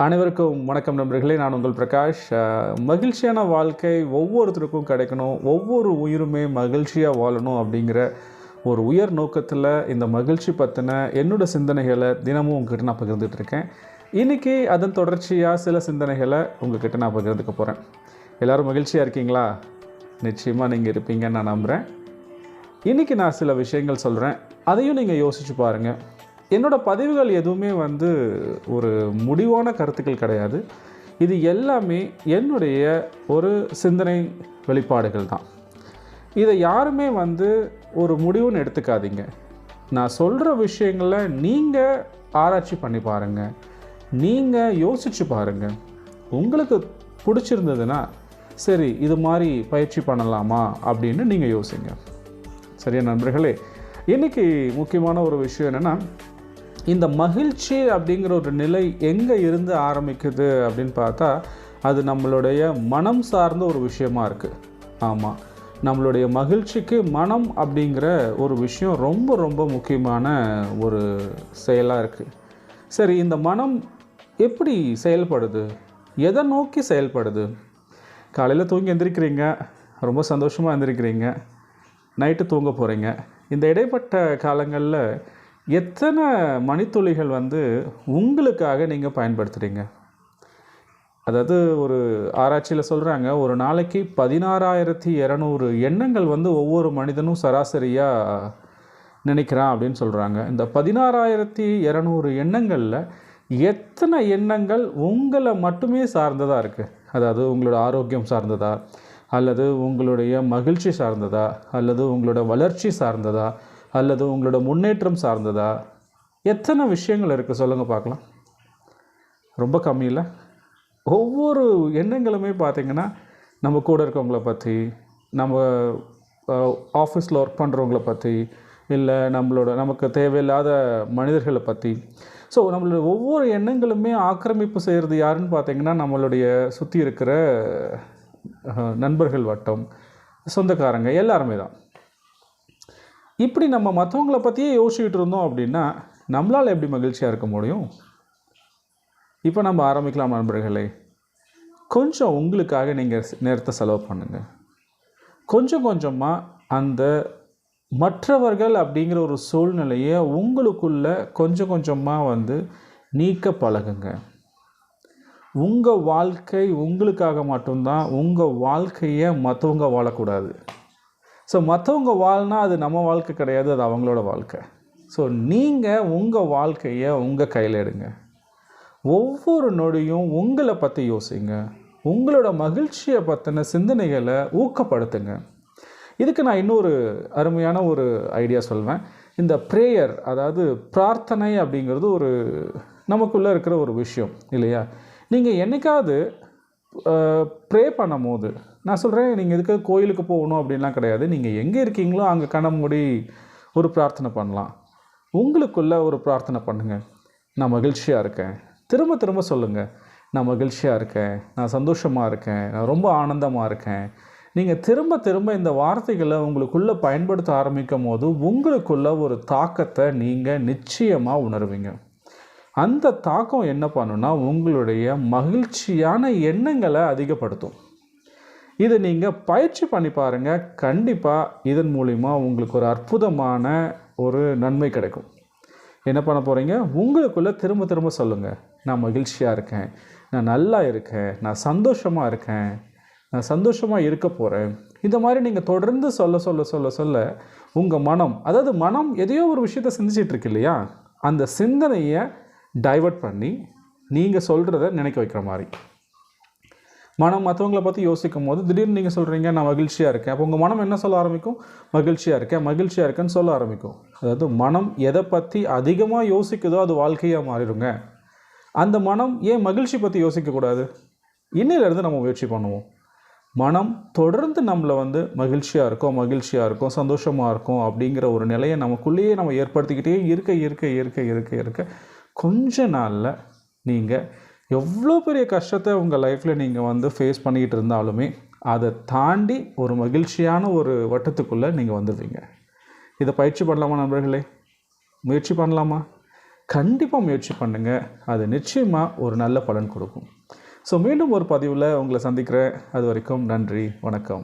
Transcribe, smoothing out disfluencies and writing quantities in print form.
அனைவருக்கும் வணக்கம் நண்பர்களே. நான் உங்கள் பிரகாஷ். மகிழ்ச்சியான வாழ்க்கை ஒவ்வொருத்தருக்கும் கிடைக்கணும், ஒவ்வொரு உயிருமே மகிழ்ச்சியாக வாழணும் அப்படிங்கிற ஒரு உயர் நோக்கத்தில் இந்த மகிழ்ச்சி பற்றின என்னோடய சிந்தனைகளை தினமும் உங்கள்கிட்ட நான் பகிர்ந்துட்டுருக்கேன். இன்றைக்கி அதன் தொடர்ச்சியாக சில சிந்தனைகளை உங்கள்கிட்ட நான் பகிர்ந்துக்க போகிறேன். எல்லோரும் மகிழ்ச்சியாக இருக்கீங்களா? நிச்சயமாக நீங்கள் இருப்பீங்கன்னு நான் நம்புகிறேன். இன்றைக்கி நான் சில விஷயங்கள் சொல்கிறேன், அதையும் நீங்கள் யோசித்து பாருங்கள். என்னோடய பதிவுகள் எதுவுமே ஒரு முடிவான கருத்துக்கள் கிடையாது. இது எல்லாமே என்னுடைய ஒரு சிந்தனை வெளிப்பாடுகள் தான். இதை யாருமே ஒரு முடிவுன்னு எடுத்துக்காதீங்க. நான் சொல்கிற விஷயங்களை நீங்கள் ஆராய்ச்சி பண்ணி பாருங்கள், நீங்கள் யோசித்து பாருங்கள். உங்களுக்கு பிடிச்சிருந்ததுன்னா சரி, இது மாதிரி பயிற்சி பண்ணலாமா அப்படின்னு நீங்கள் யோசிங்க. சரியா நண்பர்களே? இன்றைக்கி முக்கியமான ஒரு விஷயம் என்னென்னா, இந்த மகிழ்ச்சி அப்படிங்கிற ஒரு நிலை எங்கே இருந்து ஆரம்பிக்குது அப்படின்னு பார்த்தா, அது நம்மளுடைய மனம் சார்ந்த ஒரு விஷயமா இருக்குது. ஆமாம், நம்மளுடைய மகிழ்ச்சிக்கு மனம் அப்படிங்கிற ஒரு விஷயம் ரொம்ப ரொம்ப முக்கியமான ஒரு செயலாக இருக்குது. சரி, இந்த மனம் எப்படி செயல்படுது? எதை நோக்கி செயல்படுது? காலையில் தூங்கி எந்திரிக்கிறீங்க, ரொம்ப சந்தோஷமாக எந்திரிக்கிறீங்க, நைட்டு தூங்க போகிறீங்க. இந்த இடைப்பட்ட காலங்களில் எத்தனை மணித்துளிகள் உங்களுக்காக நீங்கள் பயன்படுத்துகிறீங்க? அதாவது ஒரு ஆராய்ச்சியில் சொல்கிறாங்க, ஒரு நாளைக்கு 16,200 எண்ணங்கள் ஒவ்வொரு மனிதனும் சராசரியாக நினைக்கிறான் அப்படின்னு சொல்கிறாங்க. இந்த 16,200 எண்ணங்களில் எத்தனை எண்ணங்கள் உங்களை மட்டுமே சார்ந்ததாக இருக்குது? அதாவது உங்களோட ஆரோக்கியம் சார்ந்ததா, அல்லது உங்களுடைய மகிழ்ச்சி சார்ந்ததா, அல்லது உங்களோட வளர்ச்சி சார்ந்ததா, அல்லது உங்களோட முன்னேற்றம் சார்ந்ததா? எத்தனை விஷயங்கள் இருக்குது சொல்லுங்கள் பார்க்கலாம். ரொம்ப கம்மி இல்லை? ஒவ்வொரு எண்ணங்களுமே பார்த்திங்கன்னா, நம்ம கூட இருக்கவங்கள பற்றி, நம்ம ஆஃபீஸில் ஒர்க் பண்ணுறவங்கள பற்றி, இல்லை நமக்கு தேவையில்லாத மனிதர்களை பற்றி. ஸோ நம்மளோட ஒவ்வொரு எண்ணங்களுமே ஆக்கிரமிப்பு செய்கிறது யாருன்னு பார்த்திங்கன்னா, நம்மளுடைய சுற்றி இருக்கிற நண்பர்கள் வட்டம், சொந்தக்காரங்க எல்லாருமே தான். இப்படி நம்ம மற்றவங்கள பற்றியே யோசிச்சுட்டு இருந்தோம் அப்படின்னா நம்மளால் எப்படி மகிழ்ச்சியாக இருக்க முடியும்? இப்போ நம்ம ஆரம்பிக்கலாம் நண்பர்களே. கொஞ்சம் உங்களுக்காக நீங்கள் நேரத்தை செலவு பண்ணுங்கள். கொஞ்சம் கொஞ்சமாக அந்த மற்றவர்கள் அப்படிங்கிற ஒரு சூழ்நிலையை உங்களுக்குள்ளே கொஞ்சம் கொஞ்சமாக நீக்க பழகுங்க. உங்கள் வாழ்க்கை உங்களுக்காக மட்டும்தான். உங்கள் வாழ்க்கையை மற்றவங்க வாழக்கூடாது. ஸோ மற்றவங்க வாழ்னா அது நம்ம வாழ்க்கை கிடையாது, அது அவங்களோட வாழ்க்கை. ஸோ நீங்கள் உங்கள் வாழ்க்கையை உங்கள் கையில் எடுங்க. ஒவ்வொரு நொடியும் உங்களை பற்றி யோசிங்க. உங்களோட மகிழ்ச்சியை பற்றின சிந்தனைகளை ஊக்கப்படுத்துங்க. இதுக்கு நான் இன்னொரு அருமையான ஒரு ஐடியா சொல்வேன். இந்த ப்ரேயர், அதாவது பிரார்த்தனை அப்படிங்கிறது ஒரு நமக்குள்ளே இருக்கிற ஒரு விஷயம் இல்லையா? நீங்கள் என்றைக்காவது ப்ரே பண்ணும் போது, நான் சொல்கிறேன், நீங்கள் இதுக்கு கோயிலுக்கு போகணும் அப்படின்லாம் கிடையாது. நீங்கள் எங்கே இருக்கீங்களோ அங்கே கண்ண மூடி ஒரு பிரார்த்தனை பண்ணலாம். உங்களுக்குள்ளே ஒரு பிரார்த்தனை பண்ணுங்கள். நான் மகிழ்ச்சியாக இருக்கேன். திரும்ப திரும்ப சொல்லுங்கள், நான் மகிழ்ச்சியாக இருக்கேன், நான் சந்தோஷமாக இருக்கேன், நான் ரொம்ப ஆனந்தமாக இருக்கேன். நீங்கள் திரும்ப திரும்ப இந்த வார்த்தைகளை உங்களுக்குள்ளே பயன்படுத்த ஆரம்பிக்கும் போது உங்களுக்குள்ள ஒரு தாக்கத்தை நீங்கள் நிச்சயமாக உணர்வீங்க. அந்த தாக்கம் என்ன பண்ணுன்னா, உங்களுடைய மகிழ்ச்சியான எண்ணங்களை அதிகப்படுத்தும். இதை நீங்கள் பயிற்சி பண்ணி பாருங்கள். கண்டிப்பாக இதன் மூலிமா உங்களுக்கு ஒரு அற்புதமான ஒரு நன்மை கிடைக்கும். என்ன பண்ண போகிறீங்க? உங்களுக்குள்ளே திரும்ப திரும்ப சொல்லுங்கள், நான் மகிழ்ச்சியாக இருக்கேன், நான் நல்லா இருக்கேன், நான் சந்தோஷமாக இருக்கேன், நான் சந்தோஷமாக இருக்க போகிறேன். இந்த மாதிரி நீங்கள் தொடர்ந்து சொல்ல சொல்ல சொல்ல சொல்ல உங்கள் மனம், அதாவது மனம் எதையோ ஒரு விஷயத்தை சிந்திச்சிட்ருக்கு இல்லையா, அந்த சிந்தனையை டைவர்ட் பண்ணி நீங்கள் சொல்கிறத நினைக்க வைக்கிற மாதிரி. மனம் மற்றவங்களை பற்றி யோசிக்கும் போது திடீர்னு நீங்கள் சொல்கிறீங்க, நான் மகிழ்ச்சியாக இருக்கேன். அப்போ உங்கள் மனம் என்ன சொல்ல ஆரம்பிக்கும்? மகிழ்ச்சியாக இருக்கேன், மகிழ்ச்சியாக இருக்கேன்னு சொல்ல ஆரம்பிக்கும். அதாவது மனம் எதை பற்றி அதிகமாக யோசிக்குதோ அது வாழ்க்கையாக மாறிடுங்க. அந்த மனம் ஏன் மகிழ்ச்சி பற்றி யோசிக்கக்கூடாது? இன்னிலேருந்து நம்ம முயற்சி பண்ணுவோம். மனம் தொடர்ந்து நம்மளை மகிழ்ச்சியாக இருக்கும், மகிழ்ச்சியாக இருக்கும், சந்தோஷமாக இருக்கும் அப்படிங்கிற ஒரு நிலையை நமக்குள்ளேயே நம்ம ஏற்படுத்திக்கிட்டே இருக்க இருக்க இருக்க இருக்க இருக்க கொஞ்ச நாளில் நீங்கள் எவ்வளோ பெரிய கஷ்டத்தை உங்கள் லைஃப்பில் நீங்கள் ஃபேஸ் பண்ணிக்கிட்டு இருந்தாலுமே அதை தாண்டி ஒரு மகிழ்ச்சியான ஒரு வட்டத்துக்குள்ளே நீங்கள் வந்துடுவீங்க. இதை பயிற்சி பண்ணலாமா நண்பர்களே? முயற்சி பண்ணலாமா? கண்டிப்பாக முயற்சி பண்ணுங்கள். அது நிச்சயமாக ஒரு நல்ல பலன் கொடுக்கும். ஸோ மீண்டும் ஒரு பதிவில் உங்களை சந்திக்கிறேன். அது வரைக்கும் நன்றி, வணக்கம்.